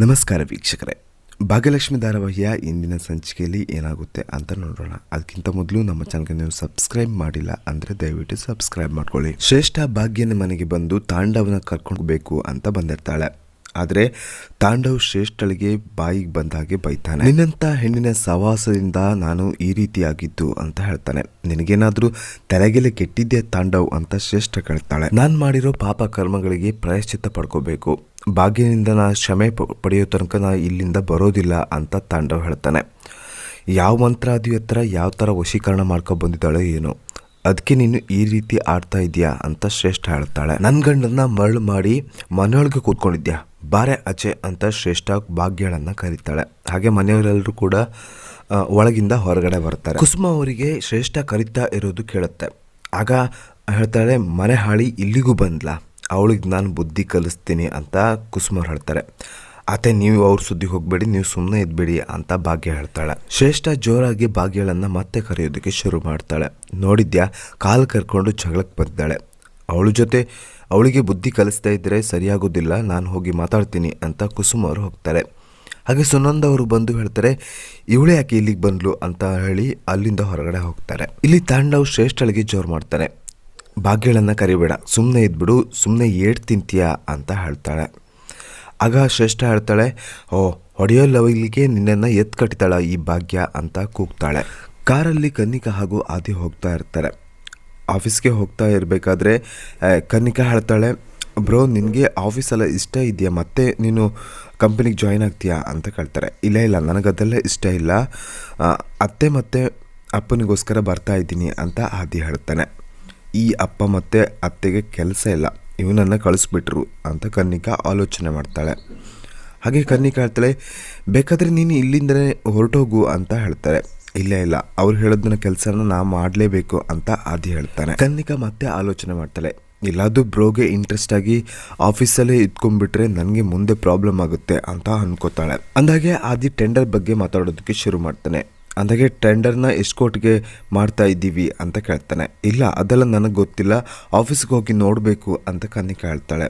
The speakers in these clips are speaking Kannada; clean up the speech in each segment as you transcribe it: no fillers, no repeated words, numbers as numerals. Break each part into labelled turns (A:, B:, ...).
A: ನಮಸ್ಕಾರ ವೀಕ್ಷಕರೇ, ಭಾಗ್ಯಲಕ್ಷ್ಮಿ ಧಾರಾವಾಹಿಯ ಇಂದಿನ ಸಂಚಿಕೆಯಲ್ಲಿ ಏನಾಗುತ್ತೆ ಅಂತ ನೋಡೋಣ. ಅದಕ್ಕಿಂತ ಮೊದಲು ನಮ್ಮ ಚಾನಲ್ಗೆ ನೀವು ಸಬ್ಸ್ಕ್ರೈಬ್ ಮಾಡಿಲ್ಲ ಅಂದರೆ ದಯವಿಟ್ಟು ಸಬ್ಸ್ಕ್ರೈಬ್ ಮಾಡ್ಕೊಳ್ಳಿ. ಶ್ರೇಷ್ಠ ಭಾಗ್ಯನ ಮನೆಗೆ ಬಂದು ತಾಂಡವನ ಕರ್ಕೊಂಡ್ಬೇಕು ಅಂತ ಬಂದಿರ್ತಾಳೆ. ಆದರೆ ತಾಂಡವ್ ಶ್ರೇಷ್ಠಳಿಗೆ ಬಾಯಿಗೆ ಬಂದ ಹಾಗೆ ಬೈತಾನೆ. ನಿನ್ನಂಥ ಹೆಣ್ಣಿನ ಸವಾಸದಿಂದ ನಾನು ಈ ರೀತಿಯಾಗಿದ್ದು ಅಂತ ಹೇಳ್ತಾನೆ. ನಿನಗೇನಾದ್ರೂ ತಲೆಗೆಲೆ ಕೆಟ್ಟಿದ್ದೆ ತಾಂಡವ್ ಅಂತ ಶ್ರೇಷ್ಠ ಕೇಳ್ತಾಳೆ. ನಾನು ಮಾಡಿರೋ ಪಾಪ ಕರ್ಮಗಳಿಗೆ ಪ್ರಾಯಶ್ಚಿತ್ತ ಪಡ್ಕೋಬೇಕು, ಭಾಗ್ಯನಿಂದ ನಾ ಕ್ಷಮೆ ಪಡೆಯೋ ತನಕ ನಾ ಇಲ್ಲಿಂದ ಬರೋದಿಲ್ಲ ಅಂತ ತಾಂಡವ್ ಹೇಳ್ತಾನೆ. ಯಾವ ಮಂತ್ರಾದಿ ಹತ್ರ ಯಾವ ಥರ ವಶೀಕರಣ ಮಾಡ್ಕೊಂಡು ಬಂದಿದ್ದಾಳೆ ಏನೋ, ಅದಕ್ಕೆ ನೀನು ಈ ರೀತಿ ಆಡ್ತಾ ಇದೆಯಾ ಅಂತ ಶ್ರೇಷ್ಠ ಹೇಳ್ತಾಳೆ. ನನ್ನ ಗಂಡನ್ನ ಮರಳು ಮಾಡಿ ಮನೆಯೊಳಗೆ ಕೂತ್ಕೊಂಡಿದ್ಯಾ, ಬಾರೆ ಆಚೆ ಅಂತ ಶ್ರೇಷ್ಠ ಭಾಗ್ಯಳನ್ನು ಕರೀತಾಳೆ. ಹಾಗೆ ಮನೆಯವರೆಲ್ಲರೂ ಕೂಡ ಒಳಗಿಂದ ಹೊರಗಡೆ ಬರ್ತಾರೆ. ಕುಸುಮ ಅವರಿಗೆ ಶ್ರೇಷ್ಠ ಕರಿತಾ ಇರೋದು ಕೇಳುತ್ತೆ. ಆಗ ಹೇಳ್ತಾಳೆ, ಮನೆ ಹಾಳಿ ಇಲ್ಲಿಗೂ ಬಂದ್ಲಾ, ಅವಳಿಗೆ ನಾನು ಬುದ್ಧಿ ಕಲಿಸ್ತೀನಿ ಅಂತ ಕುಸುಮ ಹೇಳ್ತಾರೆ. ಆತ ನೀವು ಅವ್ರ ಸುದ್ದಿಗೆ ಹೋಗಬೇಡಿ, ನೀವು ಸುಮ್ಮನೆ ಇದ್ಬೇಡಿ ಅಂತ ಭಾಗ್ಯ ಹೇಳ್ತಾಳೆ. ಶ್ರೇಷ್ಠ ಜೋರಾಗಿ ಭಾಗ್ಯಳನ್ನು ಮತ್ತೆ ಕರೆಯೋದಕ್ಕೆ ಶುರು ಮಾಡ್ತಾಳೆ. ನೋಡಿದ್ಯಾ, ಕಾಲು ಕರ್ಕೊಂಡು ಜಗಳಕ್ಕೆ ಬಂದಿದ್ದಾಳೆ, ಅವಳ ಜೊತೆ ಅವಳಿಗೆ ಬುದ್ಧಿ ಕಲಿಸ್ತಾ ಇದ್ದರೆ ಸರಿಯಾಗೋದಿಲ್ಲ, ನಾನು ಹೋಗಿ ಮಾತಾಡ್ತೀನಿ ಅಂತ ಕುಸುಮ ಅವರು ಹೋಗ್ತಾರೆ. ಹಾಗೆ ಸುನಂದ ಅವರು ಬಂದು ಹೇಳ್ತಾರೆ, ಇವಳೇ ಯಾಕೆ ಇಲ್ಲಿಗೆ ಬಂದ್ಲು ಅಂತ ಹೇಳಿ ಅಲ್ಲಿಂದ ಹೊರಗಡೆ ಹೋಗ್ತಾರೆ. ಇಲ್ಲಿ ತಾಂಡವ್ ಶ್ರೇಷ್ಠಳಿಗೆ ಜೋರು ಮಾಡ್ತಾನೆ. ಭಾಗ್ಯಳನ್ನು ಕರಿಬೇಡ, ಸುಮ್ಮನೆ ಇದ್ಬಿಡು, ಸುಮ್ಮನೆ ಏಟ್ ತಿಂತೀಯಾ ಅಂತ ಹೇಳ್ತಾಳೆ. ಆಗ ಶ್ರೇಷ್ಠ ಹೇಳ್ತಾಳೆ, ಹೊಡೆಯೋ ಲವಿಲಿಗೆ ನಿನ್ನನ್ನು ಎತ್ತು ಕಟ್ಟಿತಾಳ ಈ ಭಾಗ್ಯ ಅಂತ ಕೂಗ್ತಾಳೆ. ಕಾರಲ್ಲಿ ಕನ್ನಿಕಾ ಹಾಗೂ ಆದಿ ಹೋಗ್ತಾ ಇರ್ತಾರೆ. ಆಫೀಸ್ಗೆ ಹೋಗ್ತಾ ಇರಬೇಕಾದ್ರೆ ಕನ್ನಿಕಾ ಹೇಳ್ತಾಳೆ, ಬ್ರೋ ನಿನಗೆ ಆಫೀಸೆಲ್ಲ ಇಷ್ಟ ಇದೆಯಾ, ಮತ್ತೆ ನೀನು ಕಂಪನಿಗೆ ಜಾಯ್ನ್ ಆಗ್ತೀಯಾ ಅಂತ ಕೇಳ್ತಾರೆ. ಇಲ್ಲ ನನಗದೆಲ್ಲ ಇಷ್ಟ ಇಲ್ಲ, ಅತ್ತೆ ಮತ್ತು ಅಪ್ಪನಿಗೋಸ್ಕರ ಬರ್ತಾ ಇದ್ದೀನಿ ಅಂತ ಆದಿ ಹೇಳ್ತಾನೆ. ಈ ಅಪ್ಪ ಮತ್ತು ಅತ್ತೆಗೆ ಕೆಲಸ ಇಲ್ಲ, ಇವನನ್ನು ಕಳಿಸ್ಬಿಟ್ರು ಅಂತ ಕನ್ನಿಕಾ ಆಲೋಚನೆ ಮಾಡ್ತಾಳೆ. ಹಾಗೆ ಕನ್ನಿಕಾ ಹೇಳ್ತಾಳೆ, ಬೇಕಾದರೆ ನೀನು ಇಲ್ಲಿಂದಲೇ ಹೊರಟೋಗು ಅಂತ ಹೇಳ್ತಾರೆ. ಇಲ್ಲ ಅವ್ರು ಹೇಳೋದನ್ನ ಕೆಲಸನ ನಾ ಮಾಡಲೇಬೇಕು ಅಂತ ಆದಿ ಹೇಳ್ತಾನೆ. ಕನ್ನಿಕಾ ಮತ್ತೆ ಆಲೋಚನೆ ಮಾಡ್ತಾಳೆ, ಎಲ್ಲಾದರೂ ಬ್ರೋಗೆ ಇಂಟ್ರೆಸ್ಟ್ ಆಗಿ ಆಫೀಸಲ್ಲೇ ಇದ್ಕೊಂಡ್ಬಿಟ್ರೆ ನನಗೆ ಮುಂದೆ ಪ್ರಾಬ್ಲಮ್ ಆಗುತ್ತೆ ಅಂತ ಅನ್ಕೋತಾಳೆ. ಅಂದಾಗೆ ಆದಿ ಟೆಂಡರ್ ಬಗ್ಗೆ ಮಾತಾಡೋದಕ್ಕೆ ಶುರು ಮಾಡ್ತಾನೆ. ಅಂದಾಗೆ ಟೆಂಡರ್ನ ಎಷ್ಟು ಕೋಟಿಗೆ ಮಾಡ್ತಾ ಇದ್ದೀವಿ ಅಂತ ಕೇಳ್ತಾನೆ. ಇಲ್ಲ ಅದೆಲ್ಲ ನನಗೆ ಗೊತ್ತಿಲ್ಲ, ಆಫೀಸ್ಗೆ ಹೋಗಿ ನೋಡಬೇಕು ಅಂತ ಕನ್ನಿಕಾ ಹೇಳ್ತಾಳೆ.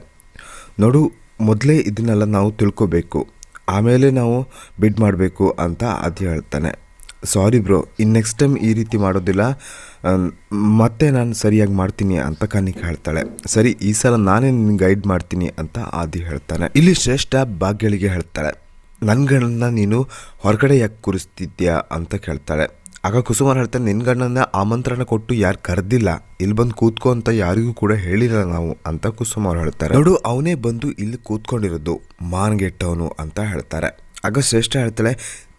A: ನೋಡು, ಮೊದಲೇ ಇದನ್ನೆಲ್ಲ ನಾವು ತಿಳ್ಕೊಬೇಕು, ಆಮೇಲೆ ನಾವು ಬಿಡ್ ಮಾಡಬೇಕು ಅಂತ ಆದಿ ಹೇಳ್ತಾನೆ. ಸಾರಿ ಬ್ರೋ, ಇನ್ನು ನೆಕ್ಸ್ಟ್ ಟೈಮ್ ಈ ರೀತಿ ಮಾಡೋದಿಲ್ಲ, ಮತ್ತೆ ನಾನು ಸರಿಯಾಗಿ ಮಾಡ್ತೀನಿ ಅಂತ ಕನ್ನಿಕಾ ಹೇಳ್ತಾಳೆ. ಸರಿ, ಈ ಸಲ ನಾನೇ ನಿನ್ನ ಗೈಡ್ ಮಾಡ್ತೀನಿ ಅಂತ ಆದಿ ಹೇಳ್ತಾನೆ. ಇಲ್ಲಿ ಶ್ರೇಷ್ಠ ಭಾಗ್ಯಳಿಗೆ ಹೇಳ್ತಾಳೆ, ನನ್ನ ಗಂಡನ್ನ ನೀನು ಹೊರಗಡೆ ಯಾಕೆ ಕೂರಿಸ್ತಿದ್ಯಾ ಅಂತ ಕೇಳ್ತಾಳೆ. ಆಗ ಕುಸುಮಾರ್ ಹೇಳ್ತಾನೆ, ನಿನ್ನ ಗಂಡನ್ನ ಆಮಂತ್ರಣ ಕೊಟ್ಟು ಯಾರು ಕರೆದಿಲ್ಲ, ಇಲ್ಲಿ ಬಂದು ಕೂತ್ಕೋ ಅಂತ ಯಾರಿಗೂ ಕೂಡ ಹೇಳಿಲ್ಲ ನಾವು ಅಂತ ಕುಸುಮಾರ್ ಹೇಳ್ತಾರೆ. ನೋಡು, ಅವನೇ ಬಂದು ಇಲ್ಲಿ ಕೂತ್ಕೊಂಡಿರೋದು, ಮಾನ್ಗೆಟ್ಟವನು ಅಂತ ಹೇಳ್ತಾರೆ. ಆಗ ಶ್ರೇಷ್ಠ ಹೇಳ್ತಾಳೆ,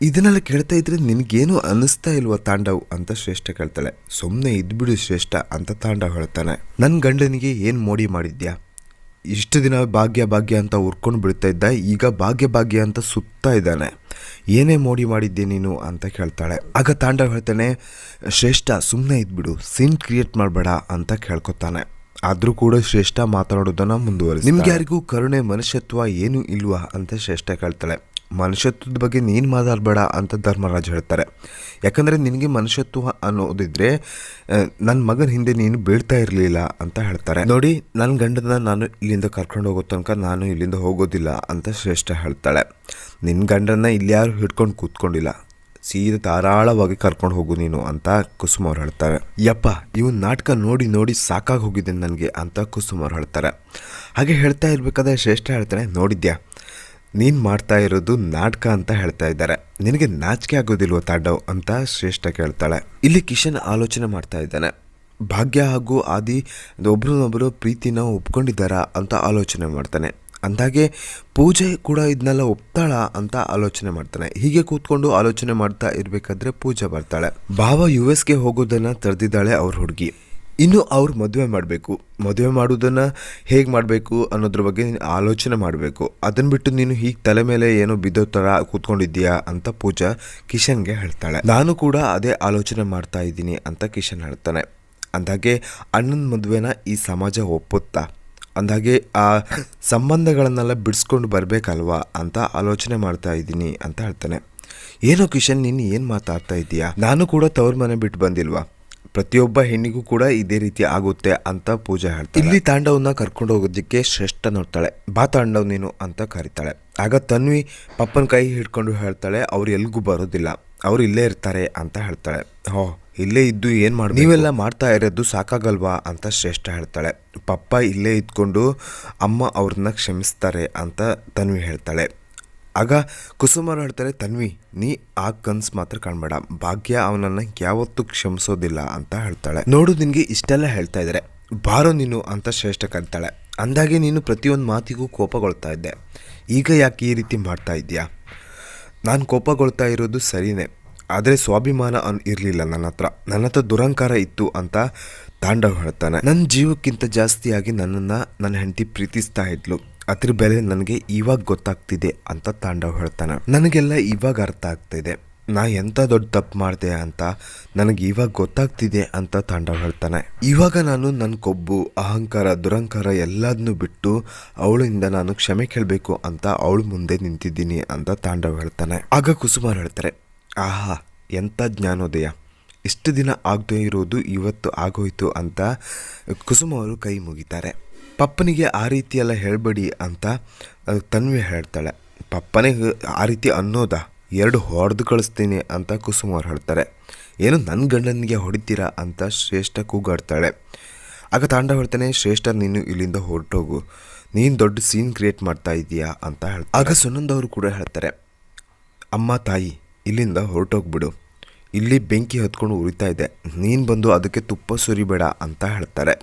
A: ಇದನ್ನೆಲ್ಲ ಕೇಳ್ತಾ ಇದ್ರೆ ನಿನಗೇನು ಅನ್ನಿಸ್ತಾ ಇಲ್ವಾ ತಾಂಡವ್ ಅಂತ ಶ್ರೇಷ್ಠ ಕೇಳ್ತಾಳೆ. ಸುಮ್ಮನೆ ಇದ್ಬಿಡು ಶ್ರೇಷ್ಠ ಅಂತ ತಾಂಡವ್ ಹೇಳ್ತಾನೆ. ನನ್ನ ಗಂಡನಿಗೆ ಏನು ಮೋಡಿ ಮಾಡಿದ್ಯಾ, ಇಷ್ಟು ದಿನ ಭಾಗ್ಯ ಅಂತ ಉರ್ಕೊಂಡು ಬಿಡ್ತಾ ಇದ್ದ, ಈಗ ಭಾಗ್ಯ ಅಂತ ಸುತ್ತಾ ಇದ್ದಾನೆ, ಏನೇ ಮೋಡಿ ಮಾಡಿದ್ದೆ ನೀನು ಅಂತ ಕೇಳ್ತಾಳೆ. ಆಗ ತಾಂಡವ್ ಹೇಳ್ತಾನೆ, ಶ್ರೇಷ್ಠ ಸುಮ್ಮನೆ ಇದ್ಬಿಡು, ಸೀನ್ ಕ್ರಿಯೇಟ್ ಮಾಡಬೇಡ ಅಂತ ಕೇಳ್ಕೊತಾನೆ. ಆದರೂ ಕೂಡ ಶ್ರೇಷ್ಠ ಮಾತಾಡೋದನ್ನ ಮುಂದುವರಿಸಿ. ನಿಮ್ಗೆ ಯಾರಿಗೂ ಕರುಣೆ ಮನುಷ್ಯತ್ವ ಏನು ಇಲ್ವಾ ಅಂತ ಶ್ರೇಷ್ಠ ಕೇಳ್ತಾಳೆ. ಮನುಷ್ಯತ್ವದ ಬಗ್ಗೆ ನೀನು ಮಾತಾಡಬೇಡ ಅಂತ ಧರ್ಮರಾಜ್ ಹೇಳ್ತಾರೆ. ಯಾಕಂದರೆ ನಿನಗೆ ಮನುಷ್ಯತ್ವ ಅನ್ನೋದಿದ್ರೆ ನನ್ನ ಮಗನ ಹಿಂದೆ ನೀನು ಬೀಳ್ತಾ ಇರಲಿಲ್ಲ ಅಂತ ಹೇಳ್ತಾರೆ. ನೋಡಿ, ನನ್ನ ಗಂಡನ ನಾನು ಇಲ್ಲಿಂದ ಕರ್ಕೊಂಡು ಹೋಗೋ ತನಕ ನಾನು ಇಲ್ಲಿಂದ ಹೋಗೋದಿಲ್ಲ ಅಂತ ಶ್ರೇಷ್ಠ ಹೇಳ್ತಾಳೆ. ನಿನ್ನ ಗಂಡನ ಇಲ್ಲಿ ಯಾರು ಹಿಡ್ಕೊಂಡು ಕೂತ್ಕೊಂಡಿಲ್ಲ, ಸೀದಾ ಧಾರಾಳವಾಗಿ ಕರ್ಕೊಂಡು ಹೋಗು ನೀನು ಅಂತ ಕುಸುಮ ಅವ್ರು ಹೇಳ್ತಾರೆ. ಯಪ್ಪ, ಇವನ್ ನಾಟಕ ನೋಡಿ ಸಾಕಾಗಿ ಹೋಗಿದೆ ನನಗೆ ಅಂತ ಕುಸುಮ ಅವ್ರು ಹೇಳ್ತಾರೆ. ಹಾಗೆ ಹೇಳ್ತಾ ಇರ್ಬೇಕಾದ್ರೆ ಶ್ರೇಷ್ಠ ಹೇಳ್ತಾನೆ, ನೋಡಿದ್ಯಾ, ನೀನು ಮಾಡ್ತಾ ಇರೋದು ನಾಟಕ ಅಂತ ಹೇಳ್ತಾ ಇದ್ದಾರೆ, ನಿನಗೆ ನಾಚಿಕೆ ಆಗೋದಿಲ್ವ ತಾಂಡವ್ ಅಂತ ಶ್ರೇಷ್ಠ ಕೇಳ್ತಾಳೆ. ಇಲ್ಲಿ ಕಿಶನ್ ಆಲೋಚನೆ ಮಾಡ್ತಾ ಇದ್ದಾನೆ. ಭಾಗ್ಯ ಹಾಗೂ ಆದಿ ಒಬ್ರನ್ನೊಬ್ಬರು ಪ್ರೀತಿನ ಒಪ್ಕೊಂಡಿದ್ದಾರಾ ಅಂತ ಆಲೋಚನೆ ಮಾಡ್ತಾನೆ. ಅಂದಾಗೆ ಪೂಜೆ ಕೂಡ ಇದನ್ನೆಲ್ಲ ಒಪ್ತಾಳ ಅಂತ ಆಲೋಚನೆ ಮಾಡ್ತಾನೆ. ಹೀಗೆ ಕೂತ್ಕೊಂಡು ಆಲೋಚನೆ ಮಾಡ್ತಾ ಇರಬೇಕಾದ್ರೆ ಪೂಜೆ ಬರ್ತಾಳೆ. ಭಾವ US ಹೋಗೋದನ್ನ ತಡೆದಿದ್ದಾಳೆ ಅವ್ರ ಹುಡುಗಿ. ಇನ್ನು ಅವ್ರು ಮದುವೆ ಮಾಡೋದನ್ನು ಹೇಗೆ ಮಾಡಬೇಕು ಅನ್ನೋದ್ರ ಬಗ್ಗೆ ನೀನು ಆಲೋಚನೆ ಮಾಡಬೇಕು, ಅದನ್ನು ಬಿಟ್ಟು ನೀನು ಹೀಗೆ ತಲೆ ಮೇಲೆ ಏನೋ ಬಿದ್ದೋ ಥರ ಕೂತ್ಕೊಂಡಿದ್ದೀಯಾ ಅಂತ ಪೂಜಾ ಕಿಶನ್ಗೆ ಹೇಳ್ತಾಳೆ. ನಾನು ಕೂಡ ಅದೇ ಆಲೋಚನೆ ಮಾಡ್ತಾ ಇದ್ದೀನಿ ಅಂತ ಕಿಶನ್ ಹೇಳ್ತಾನೆ. ಅಂದಾಗೆ ಅಣ್ಣನ ಮದುವೆನ ಈ ಸಮಾಜ ಒಪ್ಪುತ್ತಾ, ಅಂದಾಗೆ ಆ ಸಂಬಂಧಗಳನ್ನೆಲ್ಲ ಬಿಡಿಸ್ಕೊಂಡು ಬರಬೇಕಲ್ವಾ ಅಂತ ಆಲೋಚನೆ ಮಾಡ್ತಾ ಇದ್ದೀನಿ ಅಂತ ಹೇಳ್ತಾನೆ. ಏನೋ ಕಿಶನ್, ನೀನು ಏನು ಮಾತಾಡ್ತಾ ಇದ್ದೀಯಾ, ನಾನು ಕೂಡ ತವ್ರ ಮನೆ ಬಿಟ್ಟು ಬಂದಿಲ್ವಾ, ಪ್ರತಿಯೊಬ್ಬ ಹೆಣ್ಣಿಗೂ ಕೂಡ ಇದೇ ರೀತಿ ಆಗುತ್ತೆ ಅಂತ ಪೂಜಾ ಹೇಳ್ತಾಳೆ. ಇಲ್ಲಿ ತಾಂಡವನ್ನ ಕರ್ಕೊಂಡು ಹೋಗೋದಕ್ಕೆ ಶ್ರೇಷ್ಠ ನೋಡ್ತಾಳೆ. ಬಾ ತಾಂಡವ್ ನೀನು ಅಂತ ಕರೀತಾಳೆ. ಆಗ ತನ್ವಿ ಪಪ್ಪನ ಕೈ ಹಿಡ್ಕೊಂಡು ಹೇಳ್ತಾಳೆ, ಅವ್ರು ಎಲ್ಗೂ ಬರೋದಿಲ್ಲ, ಅವ್ರು ಇಲ್ಲೇ ಇರ್ತಾರೆ ಅಂತ ಹೇಳ್ತಾಳೆ. ಇಲ್ಲೇ ಇದ್ದು ಏನು ಮಾಡಿ ನೀವೆಲ್ಲ ಮಾಡ್ತಾ ಇರೋದು ಸಾಕಾಗಲ್ವಾ ಅಂತ ಶ್ರೇಷ್ಠ ಹೇಳ್ತಾಳೆ. ಪಪ್ಪ ಇಲ್ಲೇ ಇದ್ಕೊಂಡು ಅಮ್ಮ ಅವ್ರನ್ನ ಕ್ಷಮಿಸ್ತಾರೆ ಅಂತ ತನ್ವಿ ಹೇಳ್ತಾಳೆ. ಆಗ ಕುಸುಮರು ಹೇಳ್ತಾರೆ, ತನ್ವಿ ನೀ ಆ ಕನ್ಸು ಮಾತ್ರ ಕಾಣಬೇಡ, ಭಾಗ್ಯ ಅವನನ್ನು ಯಾವತ್ತೂ ಕ್ಷಮಿಸೋದಿಲ್ಲ ಅಂತ ಹೇಳ್ತಾಳೆ. ನೋಡು ನಿನಗೆ ಇಷ್ಟೆಲ್ಲ ಹೇಳ್ತಾ ಇದ್ದಾರೆ, ಬಾರೋ ನೀನು ಅಂತ ಶ್ರೇಷ್ಠ ಕರೀತಾಳೆ. ಅಂದಾಗೆ ನೀನು ಪ್ರತಿಯೊಂದು ಮಾತಿಗೂ ಕೋಪಗೊಳ್ತಾ ಇದ್ದೆ, ಈಗ ಯಾಕೆ ಈ ರೀತಿ ಮಾಡ್ತಾ ಇದೆಯಾ? ನಾನು ಕೋಪಗೊಳ್ತಾ ಇರೋದು ಸರಿಯೇ, ಆದರೆ ಸ್ವಾಭಿಮಾನ ಇರಲಿಲ್ಲ ನನ್ನ ಹತ್ರ ದುರಂಕಾರ ಇತ್ತು ಅಂತ ತಾಂಡವ್ ಹೇಳ್ತಾನೆ. ನನ್ನ ಜೀವಕ್ಕಿಂತ ಜಾಸ್ತಿಯಾಗಿ ನನ್ನನ್ನು ನನ್ನ ಹೆಂಡತಿ ಪ್ರೀತಿಸ್ತಾ ಇದ್ಲು, ಅದ್ರ ಬೆಲೆ ನನಗೆ ಇವಾಗ ಗೊತ್ತಾಗ್ತಿದೆ ಅಂತ ತಾಂಡವ್ ಹೇಳ್ತಾನೆ. ನನಗೆಲ್ಲ ಇವಾಗ ಅರ್ಥ ಆಗ್ತಿದೆ, ನಾ ಎಂಥ ದೊಡ್ಡ ತಪ್ಪು ಮಾಡಿದೆ ಅಂತ ನನಗೆ ಇವಾಗ ಗೊತ್ತಾಗ್ತಿದೆ ಅಂತ ತಾಂಡವ್ ಹೇಳ್ತಾನೆ. ಇವಾಗ ನಾನು ನನ್ನ ಕೊಬ್ಬು, ಅಹಂಕಾರ, ದುರಂಕಾರ ಎಲ್ಲದನ್ನೂ ಬಿಟ್ಟು ಅವಳಿಂದ ನಾನು ಕ್ಷಮೆ ಕೇಳಬೇಕು ಅಂತ ಅವಳು ಮುಂದೆ ನಿಂತಿದ್ದೀನಿ ಅಂತ ತಾಂಡವ್ ಹೇಳ್ತಾನೆ. ಆಗ ಕುಸುಮಾರ್ ಹೇಳ್ತಾರೆ, ಆಹಾ ಎಂಥ ಜ್ಞಾನೋದಯ, ಇಷ್ಟು ದಿನ ಆಗದೇ ಇರೋದು ಇವತ್ತು ಆಗೋಯ್ತು ಅಂತ ಕುಸುಮ ಅವರು ಕೈ ಮುಗಿತಾರೆ. ಪಪ್ಪನಿಗೆ ಆ ರೀತಿ ಎಲ್ಲ ಹೇಳಬೇಡಿ ಅಂತ ತನ್ವಿ ಹೇಳ್ತಾಳೆ. ಪಪ್ಪನಿಗೆ ಆ ರೀತಿ ಅನ್ನೋದಾ, 2 ಹೊಡೆದು ಕಳಿಸ್ತೀನಿ ಅಂತ ಕುಸುಮ ಅವ್ರು ಹೇಳ್ತಾರೆ. ಏನು ನನ್ನ ಗಂಡನಿಗೆ ಹೊಡಿತೀರಾ ಅಂತ ಶ್ರೇಷ್ಠ ಕೂಗಾಡ್ತಾಳೆ. ಆಗ ತಾಂಡವ್ ಹೇಳ್ತಾನೆ, ಶ್ರೇಷ್ಠ ನೀನು ಇಲ್ಲಿಂದ ಹೊರಟೋಗು, ನೀನು ದೊಡ್ಡ ಸೀನ್ ಕ್ರಿಯೇಟ್ ಮಾಡ್ತಾ ಇದೀಯಾ ಅಂತ ಹೇಳ್ತಾರೆ. ಆಗ ಸುನಂದವರು ಕೂಡ ಹೇಳ್ತಾರೆ, ಅಮ್ಮ ತಾಯಿ ಇಲ್ಲಿಂದ ಹೊರಟೋಗ್ಬಿಡು, ಇಲ್ಲಿ ಬೆಂಕಿ ಹೊತ್ಕೊಂಡು ಉರಿತಾ ಇದೆ, ನೀನು ಬಂದು ಅದಕ್ಕೆ ತುಪ್ಪ ಸುರಿಬೇಡ ಅಂತ ಹೇಳ್ತಾರೆ.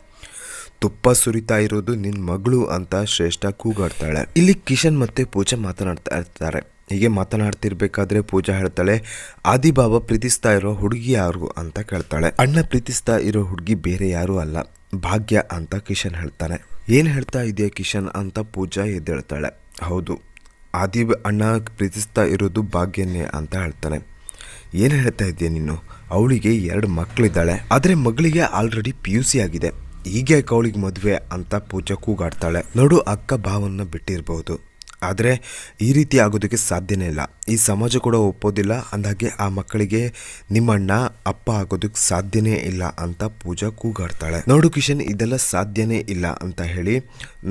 A: ತುಪ್ಪ ಸುರಿತಾ ಇರೋದು ನಿನ್ನ ಮಗಳು ಅಂತ ಶ್ರೇಷ್ಠ ಕೂಗಾಡ್ತಾಳೆ. ಇಲ್ಲಿ ಕಿಶನ್ ಮತ್ತು ಪೂಜಾ ಮಾತನಾಡ್ತಾ ಇರ್ತಾರೆ. ಹೀಗೆ ಮಾತನಾಡ್ತಿರ್ಬೇಕಾದ್ರೆ ಪೂಜಾ ಹೇಳ್ತಾಳೆ, ಆದಿಬಾಬಾ ಪ್ರೀತಿಸ್ತಾ ಇರೋ ಹುಡುಗಿ ಯಾರು ಅಂತ ಕೇಳ್ತಾಳೆ. ಅಣ್ಣ ಪ್ರೀತಿಸ್ತಾ ಇರೋ ಹುಡುಗಿ ಬೇರೆ ಯಾರೂ ಅಲ್ಲ, ಭಾಗ್ಯ ಅಂತ ಕಿಶನ್ ಹೇಳ್ತಾನೆ. ಏನು ಹೇಳ್ತಾ ಇದೆಯಾ ಕಿಶನ್ ಅಂತ ಪೂಜಾ ಎದ್ದೇಳ್ತಾಳೆ. ಹೌದು, ಅಣ್ಣ ಪ್ರೀತಿಸ್ತಾ ಇರೋದು ಭಾಗ್ಯನೇ ಅಂತ ಹೇಳ್ತಾನೆ. ಏನು ಹೇಳ್ತಾ ಇದೆಯಾ ನೀನು? ಅವಳಿಗೆ 2 ಮಕ್ಕಳಿದ್ದಾಳೆ, ಆದರೆ ಮಗಳಿಗೆ ಆಲ್ರೆಡಿ PUC ಆಗಿದೆ, ಹೀಗೆ ಅವಳಿಗೆ ಮದುವೆ ಅಂತ ಪೂಜಾ ಕೂಗಾಡ್ತಾಳೆ. ನೋಡು, ಅಕ್ಕ ಭಾವನ್ನ ಬಿಟ್ಟಿರ್ಬೋದು, ಆದರೆ ಈ ರೀತಿ ಆಗೋದಕ್ಕೆ ಸಾಧ್ಯನೇ ಇಲ್ಲ, ಈ ಸಮಾಜ ಕೂಡ ಒಪ್ಪೋದಿಲ್ಲ, ಅಂದಾಗೆ ಆ ಮಕ್ಕಳಿಗೆ ನಿಮ್ಮಣ್ಣ ಅಪ್ಪ ಆಗೋದಕ್ಕೆ ಸಾಧ್ಯನೇ ಇಲ್ಲ ಅಂತ ಪೂಜಾ ಕೂಗಾಡ್ತಾಳೆ. ನೋಡು ಕಿಶನ್, ಇದೆಲ್ಲ ಸಾಧ್ಯನೇ ಇಲ್ಲ ಅಂತ ಹೇಳಿ,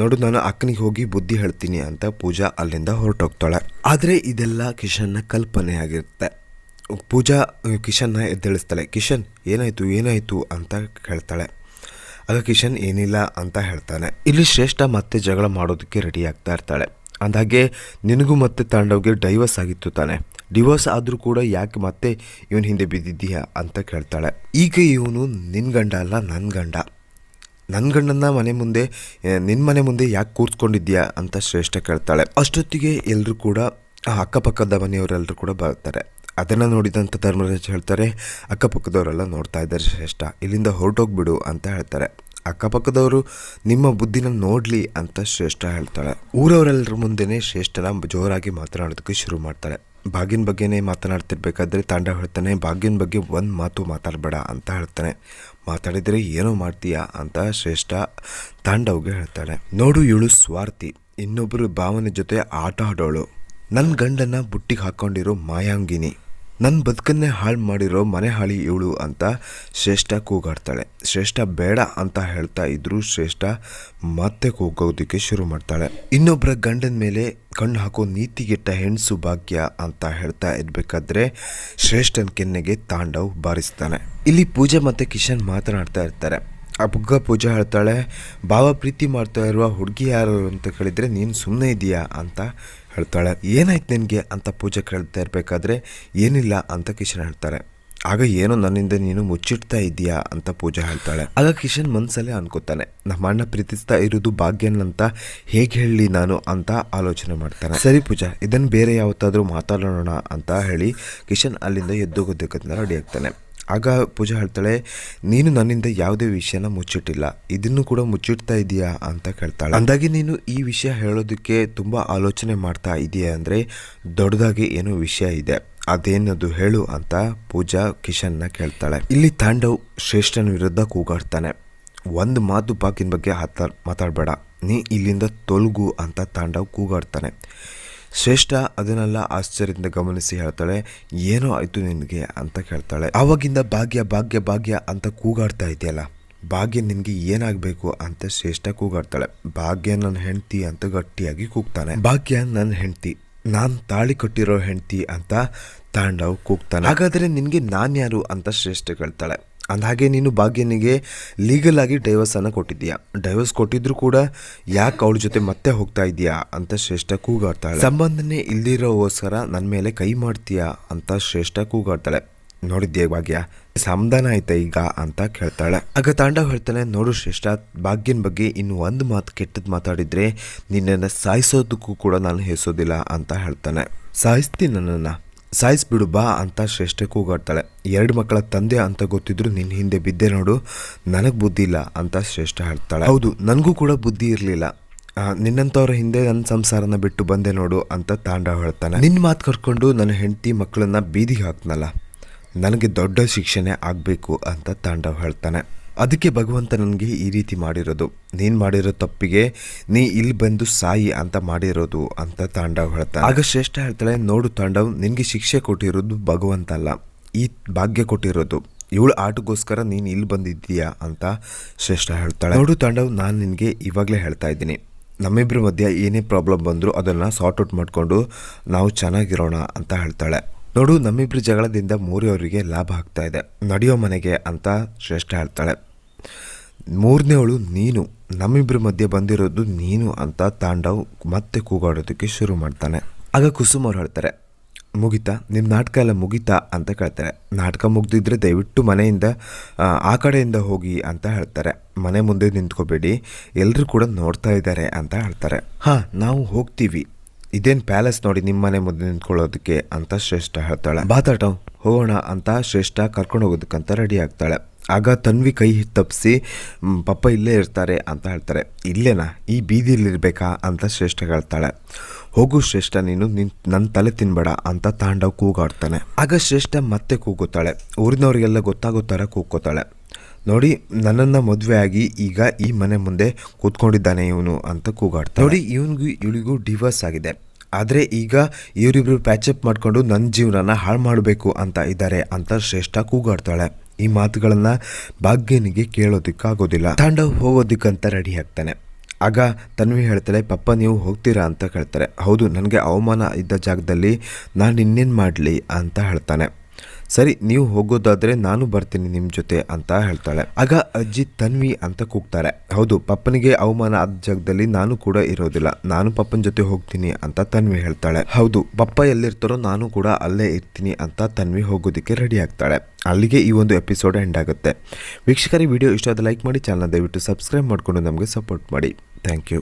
A: ನೋಡು ನಾನು ಅಕ್ಕನಿಗೆ ಹೋಗಿ ಬುದ್ಧಿ ಹೇಳ್ತೀನಿ ಅಂತ ಪೂಜಾ ಅಲ್ಲಿಂದ ಹೊರಟೋಗ್ತಾಳೆ. ಆದರೆ ಇದೆಲ್ಲ ಕಿಶನ್ನ ಕಲ್ಪನೆ ಆಗಿರುತ್ತೆ. ಪೂಜಾ ಕಿಶನ್ನ ಎದ್ದೇಳಿಸ್ತಾಳೆ. ಕಿಶನ್ ಏನಾಯಿತು ಅಂತ ಕೇಳ್ತಾಳೆ. ಆಗ ಕಿಶನ್ ಏನಿಲ್ಲ ಅಂತ ಹೇಳ್ತಾನೆ. ಇಲ್ಲಿ ಶ್ರೇಷ್ಠ ಮತ್ತೆ ಜಗಳ ಮಾಡೋದಕ್ಕೆ ರೆಡಿ ಆಗ್ತಾ ಇರ್ತಾಳೆ. ಅಂದಾಗೆ ನಿನಗೂ ಮತ್ತೆ ತಾಂಡವ್ಗೆ ಡೈವರ್ಸ್ ಆಗಿತ್ತು ತಾನೆ, ಡಿವೋರ್ಸ್ ಆದರೂ ಕೂಡ ಯಾಕೆ ಮತ್ತೆ ಇವನ ಹಿಂದೆ ಬಿದ್ದಿದ್ದೀಯಾ ಅಂತ ಕೇಳ್ತಾಳೆ. ಈಗ ಇವನು ನಿನ್ನ ಗಂಡ ಅಲ್ಲ, ನನ್ನ ಗಂಡನ ಮನೆ ಮುಂದೆ, ನಿನ್ನ ಮನೆ ಮುಂದೆ ಯಾಕೆ ಕೂರ್ಸ್ಕೊಂಡಿದ್ಯಾ ಅಂತ ಶ್ರೇಷ್ಠ ಕೇಳ್ತಾಳೆ. ಅಷ್ಟೊತ್ತಿಗೆ ಎಲ್ಲರೂ ಕೂಡ ಅಕ್ಕಪಕ್ಕದ ಮನೆಯವರೆಲ್ಲರೂ ಕೂಡ ಬರ್ತಾರೆ. ಅದನ್ನು ನೋಡಿದಂಥ ಧರ್ಮರಾಜ್ ಹೇಳ್ತಾರೆ, ಅಕ್ಕಪಕ್ಕದವರೆಲ್ಲ ನೋಡ್ತಾ ಇದ್ದಾರೆ ಶ್ರೇಷ್ಠ, ಇಲ್ಲಿಂದ ಹೊರಟೋಗ್ಬಿಡು ಅಂತ ಹೇಳ್ತಾರೆ. ಅಕ್ಕಪಕ್ಕದವರು ನಿಮ್ಮ ಬುದ್ಧಿನ ನೋಡಲಿ ಅಂತ ಶ್ರೇಷ್ಠ ಹೇಳ್ತಾಳೆ. ಊರವರೆಲ್ಲರ ಮುಂದೆನೇ ಶ್ರೇಷ್ಠನ ಜೋರಾಗಿ ಮಾತನಾಡೋದಕ್ಕೆ ಶುರು ಮಾಡ್ತಾಳೆ. ಭಾಗ್ಯನ ಬಗ್ಗೆನೇ ಮಾತನಾಡ್ತಿರ್ಬೇಕಾದ್ರೆ ತಾಂಡವ್ ಹೇಳ್ತಾನೆ, ಭಾಗ್ಯನ ಬಗ್ಗೆ ಒಂದು ಮಾತು ಮಾತಾಡಬೇಡ ಅಂತ ಹೇಳ್ತಾನೆ. ಮಾತಾಡಿದರೆ ಏನೋ ಮಾಡ್ತೀಯಾ ಅಂತ ಶ್ರೇಷ್ಠ ತಾಂಡವ್ಗೆ ಹೇಳ್ತಾಳೆ. ನೋಡು, ಇವಳು ಸ್ವಾರ್ಥಿ, ಇನ್ನೊಬ್ಬರು ಭಾವನೆ ಜೊತೆ ಆಟ ಆಡೋಳು, ನನ್ನ ಗಂಡನ ಬುಟ್ಟಿಗೆ ಹಾಕ್ಕೊಂಡಿರೋ ಮಾಯಾಂಗಿನಿ, ನನ್ನ ಬದುಕನ್ನೇ ಹಾಳು ಮಾಡಿರೋ ಮನೆ ಹಾಳಿ ಇವಳು ಅಂತ ಶ್ರೇಷ್ಠ ಕೂಗಾಡ್ತಾಳೆ. ಶ್ರೇಷ್ಠ ಬೇಡ ಅಂತ ಹೇಳ್ತಾ ಇದ್ರು ಶ್ರೇಷ್ಠ ಮತ್ತೆ ಕೂಗೋದಕ್ಕೆ ಶುರು ಮಾಡ್ತಾಳೆ. ಇನ್ನೊಬ್ಬರ ಗಂಡನ ಮೇಲೆ ಕಣ್ಣು ಹಾಕೋ ನೀತಿಗೆಟ್ಟ ಹೆಣ್ಸು ಭಾಗ್ಯ ಅಂತ ಹೇಳ್ತಾ ಇರ್ಬೇಕಾದ್ರೆ ಶ್ರೇಷ್ಠನ ಕೆನ್ನೆಗೆ ತಾಂಡವ್ ಬಾರಿಸ್ತಾನೆ. ಇಲ್ಲಿ ಪೂಜೆ ಮತ್ತು ಕಿಶನ್ ಮಾತನಾಡ್ತಾ ಇರ್ತಾರೆ. ಅಬ್ಬ ಪೂಜಾ ಹೇಳ್ತಾಳೆ, ಭಾವ ಪ್ರೀತಿ ಮಾಡ್ತಾ ಇರುವ ಹುಡುಗಿ ಯಾರು ಅಂತ ಕೇಳಿದರೆ ನೀನು ಸುಮ್ಮನೆ ಇದೆಯಾ ಅಂತ ಹೇಳ್ತಾಳೆ. ಏನಾಯ್ತು ನಿನಗೆ ಅಂತ ಪೂಜೆ ಕೇಳ್ತಾ ಇರಬೇಕಾದ್ರೆ ಏನಿಲ್ಲ ಅಂತ ಕಿಶನ್ ಹೇಳ್ತಾರೆ. ಆಗ ಏನೋ ನನ್ನಿಂದ ನೀನು ಮುಚ್ಚಿಡ್ತಾ ಇದೆಯಾ ಅಂತ ಪೂಜಾ ಹೇಳ್ತಾಳೆ. ಆಗ ಕಿಶನ್ ಮನಸ್ಸಲ್ಲೇ ಅನ್ಕೋತಾನೆ, ನಮ್ಮ ಅಣ್ಣ ಪ್ರೀತಿಸ್ತಾ ಇರೋದು ಭಾಗ್ಯನ್ ಅಂತ ಹೇಗೆ ಹೇಳಲಿ ನಾನು ಅಂತ ಆಲೋಚನೆ ಮಾಡ್ತಾನೆ. ಸರಿ ಪೂಜಾ, ಇದನ್ನು ಬೇರೆ ಯಾವತ್ತಾದರೂ ಮಾತಾಡೋಣ ಅಂತ ಹೇಳಿ ಕಿಶನ್ ಅಲ್ಲಿಂದ ಎದ್ದೋಗೋದಕ್ಕಂತ ರೆಡಿ ಆಗ್ತಾನೆ. ಆಗ ಪೂಜಾ ಹೇಳ್ತಾಳೆ, ನೀನು ನನ್ನಿಂದ ಯಾವುದೇ ವಿಷಯನ ಮುಚ್ಚಿಟ್ಟಿಲ್ಲ, ಇದನ್ನು ಕೂಡ ಮುಚ್ಚಿಡ್ತಾ ಇದೆಯಾ ಅಂತ ಕೇಳ್ತಾಳೆ. ಅಂದಾಗೆ ನೀನು ಈ ವಿಷಯ ಹೇಳೋದಕ್ಕೆ ತುಂಬ ಆಲೋಚನೆ ಮಾಡ್ತಾ ಇದೆಯಾ ಅಂದರೆ ದೊಡ್ಡದಾಗಿ ಏನೋ ವಿಷಯ ಇದೆ, ಅದೇನದು ಹೇಳು ಅಂತ ಪೂಜಾ ಕಿಶನ್ನ ಕೇಳ್ತಾಳೆ. ಇಲ್ಲಿ ತಾಂಡವ್ ಶ್ರೇಷ್ಠನ ವಿರುದ್ಧ ಕೂಗಾಡ್ತಾನೆ. ಒಂದು ಮಾತು ಭಾಗ್ಯನ ಬಗ್ಗೆ ಮಾತಾಡಬೇಡ, ನೀ ಇಲ್ಲಿಂದ ತೊಲಗು ಅಂತ ತಾಂಡವ್ ಕೂಗಾಡ್ತಾನೆ. ಶ್ರೇಷ್ಠ ಅದನ್ನೆಲ್ಲ ಆಶ್ಚರ್ಯದಿಂದ ಗಮನಿಸಿ ಹೇಳ್ತಾಳೆ, ಏನೋ ಆಯಿತು ನಿನಗೆ ಅಂತ ಕೇಳ್ತಾಳೆ. ಆವಾಗಿಂದ ಭಾಗ್ಯ ಭಾಗ್ಯ ಭಾಗ್ಯ ಅಂತ ಕೂಗಾಡ್ತಾ ಇದೆಯಲ್ಲ, ಭಾಗ್ಯ ನಿನಗೆ ಏನಾಗಬೇಕು ಅಂತ ಶ್ರೇಷ್ಠ ಕೂಗಾಡ್ತಾಳೆ. ಭಾಗ್ಯ ನನ್ನ ಹೆಂಡತಿ ಅಂತ ಗಟ್ಟಿಯಾಗಿ ಕೂಗ್ತಾನೆ. ಭಾಗ್ಯ ನನ್ನ ಹೆಂಡತಿ, ನಾನು ತಾಳಿ ಕಟ್ಟಿರೋ ಹೆಂಡತಿ ಅಂತ ತಾಂಡವ್ ಕೂಗ್ತಾನೆ. ಹಾಗಾದರೆ ನಿನಗೆ ನಾನು ಯಾರು ಅಂತ ಶ್ರೇಷ್ಠ ಕೇಳ್ತಾಳೆ. ಅಂದಹಾಗೆ ನೀನು ಭಾಗ್ಯನಿಗೆ ಲೀಗಲ್ ಆಗಿ ಡೈವರ್ಸನ್ನು ಕೊಟ್ಟಿದ್ದೀಯಾ, ಡೈವರ್ಸ್ ಕೊಟ್ಟಿದ್ರು ಕೂಡ ಯಾಕೆ ಅವಳ ಜೊತೆ ಮತ್ತೆ ಹೋಗ್ತಾ ಇದೆಯಾ ಅಂತ ಶ್ರೇಷ್ಠ ಕೂಗಾಡ್ತಾಳೆ. ಸಂಬಂಧನೇ ಇಲ್ದಿರೋಗೋಸ್ಕರ ನನ್ನ ಮೇಲೆ ಕೈ ಮಾಡ್ತೀಯಾ ಅಂತ ಶ್ರೇಷ್ಠ ಕೂಗಾಡ್ತಾಳೆ. ನೋಡಿದ್ಯಾ ಭಾಗ್ಯ, ಸಮಾಧಾನ ಆಯ್ತಾ ಈಗ ಅಂತ ಕೇಳ್ತಾಳೆ. ಆಗ ತಾಂಡವ್ ಹೇಳ್ತಾನೆ, ನೋಡು ಶ್ರೇಷ್ಠ, ಭಾಗ್ಯನ ಬಗ್ಗೆ ಇನ್ನು ಒಂದು ಮಾತು ಕೆಟ್ಟದ್ದು ಮಾತಾಡಿದರೆ ನಿನ್ನನ್ನು ಸಾಯಿಸೋದಕ್ಕೂ ಕೂಡ ನಾನು ಹೆಸೋದಿಲ್ಲ ಅಂತ ಹೇಳ್ತಾನೆ. ಸಾಯಿಸ್ತೀನಿ, ನನ್ನನ್ನು ಸಾಯಿಸ್ಬಿಡು ಬಾ ಅಂತ ಶ್ರೇಷ್ಠ ಕೂಗಾಡ್ತಾಳೆ. 2 ಮಕ್ಕಳ ತಂದೆ ಅಂತ ಗೊತ್ತಿದ್ರು ನಿನ್ನ ಹಿಂದೆ ಬಿದ್ದೆ ನೋಡು, ನನಗೆ ಬುದ್ಧಿ ಇಲ್ಲ ಅಂತ ಶ್ರೇಷ್ಠ ಹೇಳ್ತಾಳೆ. ಹೌದು, ನನಗೂ ಕೂಡ ಬುದ್ಧಿ ಇರಲಿಲ್ಲ, ನಿನ್ನಂಥವ್ರ ಹಿಂದೆ ನನ್ನ ಸಂಸಾರನ ಬಿಟ್ಟು ಬಂದೆ ನೋಡು ಅಂತ ತಾಂಡವ್ ಹೇಳ್ತಾನೆ. ನಿನ್ನ ಮಾತು ಕರ್ಕೊಂಡು ನನ್ನ ಹೆಂಡತಿ ಮಕ್ಕಳನ್ನ ಬೀದಿಗೆ ಹಾಕ್ನಲ್ಲ, ನನಗೆ ದೊಡ್ಡ ಶಿಕ್ಷೆ ಆಗಬೇಕು ಅಂತ ತಾಂಡವ್ ಹೇಳ್ತಾನೆ. ಅದಕ್ಕೆ ಭಗವಂತ ನನಗೆ ಈ ರೀತಿ ಮಾಡಿರೋದು, ನೀನು ಮಾಡಿರೋ ತಪ್ಪಿಗೆ ನೀ ಇಲ್ಲಿ ಬಂದು ಸಾಯಿ ಅಂತ ಮಾಡಿರೋದು ಅಂತ ತಾಂಡವ್ ಹೇಳ್ತಾನೆ. ಆಗ ಶ್ರೇಷ್ಠ ಹೇಳ್ತಾಳೆ, ನೋಡು ತಾಂಡವ್, ನಿನಗೆ ಶಿಕ್ಷೆ ಕೊಟ್ಟಿರೋದು ಭಗವಂತ ಅಲ್ಲ, ಈ ಭಾಗ್ಯ ಕೊಟ್ಟಿರೋದು. ಇವಳು ಆಟಗೋಸ್ಕರ ನೀನು ಇಲ್ಲಿ ಬಂದಿದ್ದೀಯಾ ಅಂತ ಶ್ರೇಷ್ಠ ಹೇಳ್ತಾಳೆ. ನೋಡು ತಾಂಡವ್, ನಾನು ನಿನಗೆ ಇವಾಗಲೇ ಹೇಳ್ತಾ ಇದ್ದೀನಿ, ನಮ್ಮಿಬ್ಬರ ಮಧ್ಯೆ ಏನೇ ಪ್ರಾಬ್ಲಮ್ ಬಂದರೂ ಅದನ್ನು ಸಾರ್ಟ್ ಔಟ್ ಮಾಡಿಕೊಂಡು ನಾವು ಚೆನ್ನಾಗಿರೋಣ ಅಂತ ಹೇಳ್ತಾಳೆ. ನೋಡು, ನಮ್ಮಿಬ್ಬರ ಜಗಳದಿಂದ ಮೂರವರಿಗೆ ಲಾಭ ಆಗ್ತಾ ಇದೆ, ನಡೆಯೋ ಮನೆಗೆ ಅಂತ ಶ್ರೇಷ್ಠ ಹೇಳ್ತಾಳೆ. 3ನೇವಳು ನೀನು, ನಮ್ಮಿಬ್ಬರ ಮಧ್ಯೆ ಬಂದಿರೋದು ನೀನು ಅಂತ ತಾಂಡವ್ ಮತ್ತೆ ಕೂಗಾಡೋದಕ್ಕೆ ಶುರು ಮಾಡ್ತಾನೆ. ಆಗ ಕುಸುಮ್ ಅವ್ರು ಹೇಳ್ತಾರೆ, ಮುಗಿತಾ ನಿಮ್ಮ ನಾಟಕ ಎಲ್ಲ ಮುಗಿತಾ ಅಂತ ಕೇಳ್ತಾರೆ. ನಾಟಕ ಮುಗ್ದಿದ್ರೆ ದಯವಿಟ್ಟು ಮನೆಯಿಂದ ಆ ಕಡೆಯಿಂದ ಹೋಗಿ ಅಂತ ಹೇಳ್ತಾರೆ. ಮನೆ ಮುಂದೆ ನಿಂತ್ಕೋಬೇಡಿ, ಎಲ್ಲರೂ ಕೂಡ ನೋಡ್ತಾ ಇದ್ದಾರೆ ಅಂತ ಹೇಳ್ತಾರೆ. ಹಾಂ, ನಾವು ಹೋಗ್ತೀವಿ, ಇದೇನು ಪ್ಯಾಲೇಸ್ ನೋಡಿ ನಿಮ್ಮ ಮನೆ ಮುಂದೆ ನಿಂತ್ಕೊಳ್ಳೋದಕ್ಕೆ ಅಂತ ಶ್ರೇಷ್ಠ ಹೇಳ್ತಾಳೆ. ಬಾತಾಟವ್ ಹೋಗೋಣ ಅಂತ ಶ್ರೇಷ್ಠ ಕರ್ಕೊಂಡು ಹೋಗೋದಕ್ಕಂತ ರೆಡಿ ಆಗ್ತಾಳೆ. ಆಗ ತನ್ವಿ ಕೈ ತಪ್ಪಿಸಿ ಪಪ್ಪ ಇಲ್ಲೇ ಇರ್ತಾರೆ ಅಂತ ಹೇಳ್ತಾರೆ. ಇಲ್ಲೇನಾ, ಈ ಬೀದಿಲಿರ್ಬೇಕಾ ಅಂತ ಶ್ರೇಷ್ಠ ಹೇಳ್ತಾಳೆ. ಹೋಗು ಶ್ರೇಷ್ಠ, ನೀನು ನನ್ನ ತಲೆ ತಿನ್ಬೇಡ ಅಂತ ತಾಂಡವ್ ಕೂಗಾಡ್ತಾನೆ. ಆಗ ಶ್ರೇಷ್ಠ ಮತ್ತೆ ಕೂಗುತ್ತಾಳೆ, ಊರಿನವರಿಗೆಲ್ಲ ಗೊತ್ತಾಗೋ ಥರ ಕೂಗ್ಕೋತಾಳೆ. ನೋಡಿ, ನನ್ನನ್ನು ಮದುವೆ ಆಗಿ ಈಗ ಈ ಮನೆ ಮುಂದೆ ಕೂತ್ಕೊಂಡಿದ್ದಾನೆ ಇವನು ಅಂತ ಕೂಗಾಡ್ತಾನೆ. ನೋಡಿ, ಇವಳಿಗೂ ಡಿವೋರ್ಸ್ ಆಗಿದೆ, ಆದರೆ ಈಗ ಇವರಿಬ್ರು ಪ್ಯಾಚಪ್ ಮಾಡಿಕೊಂಡು ನನ್ನ ಜೀವನನ ಹಾಳು ಮಾಡಬೇಕು ಅಂತ ಇದ್ದಾರೆ ಅಂತ ಶ್ರೇಷ್ಠ ಕೂಗಾಡ್ತಾಳೆ. ಈ ಮಾತುಗಳನ್ನು ಭಾಗ್ಯನಿಗೆ ಕೇಳೋದಕ್ಕಾಗೋದಿಲ್ಲ. ತಾಂಡವ್ ಹೋಗೋದಕ್ಕಂತ ರೆಡಿ ಆಗ್ತಾನೆ. ಆಗ ತನ್ವಿ ಹೇಳ್ತಾಳೆ, ಪಪ್ಪ ನೀವು ಹೋಗ್ತೀರಾ ಅಂತ ಕೇಳ್ತಾರೆ. ಹೌದು, ನನಗೆ ಅವಮಾನ ಇದ್ದ ಜಾಗದಲ್ಲಿ ನಾನು ಇನ್ನೇನು ಮಾಡಲಿ ಅಂತ ಹೇಳ್ತಾನೆ. ಸರಿ, ನೀವು ಹೋಗೋದಾದರೆ ನಾನು ಬರ್ತೀನಿ ನಿಮ್ಮ ಜೊತೆ ಅಂತ ಹೇಳ್ತಾಳೆ. ಆಗ ಅಜ್ಜಿ ತನ್ವಿ ಅಂತ ಕೂಗ್ತಾರೆ. ಹೌದು, ಪಪ್ಪನಿಗೆ ಅವಮಾನ ಆದ ಜಾಗದಲ್ಲಿ ನಾನು ಕೂಡ ಇರೋದಿಲ್ಲ, ನಾನು ಪಪ್ಪನ ಜೊತೆ ಹೋಗ್ತೀನಿ ಅಂತ ತನ್ವಿ ಹೇಳ್ತಾಳೆ. ಹೌದು, ಪಪ್ಪ ಎಲ್ಲಿರ್ತಾರೋ ನಾನು ಕೂಡ ಅಲ್ಲೇ ಇರ್ತೀನಿ ಅಂತ ತನ್ವಿ ಹೋಗೋದಕ್ಕೆ ರೆಡಿ ಆಗ್ತಾಳೆ. ಅಲ್ಲಿಗೆ ಈ ಒಂದು ಎಪಿಸೋಡ್ ಎಂಡ್ ಆಗುತ್ತೆ. ವೀಕ್ಷಕರಿಗೆ ವಿಡಿಯೋ ಇಷ್ಟ ಆದ ಲೈಕ್ ಮಾಡಿ, ಚಾನಲ್ ದಯವಿಟ್ಟು ಸಬ್ಸ್ಕ್ರೈಬ್ ಮಾಡಿಕೊಂಡು ನಮಗೆ ಸಪೋರ್ಟ್ ಮಾಡಿ. Thank you.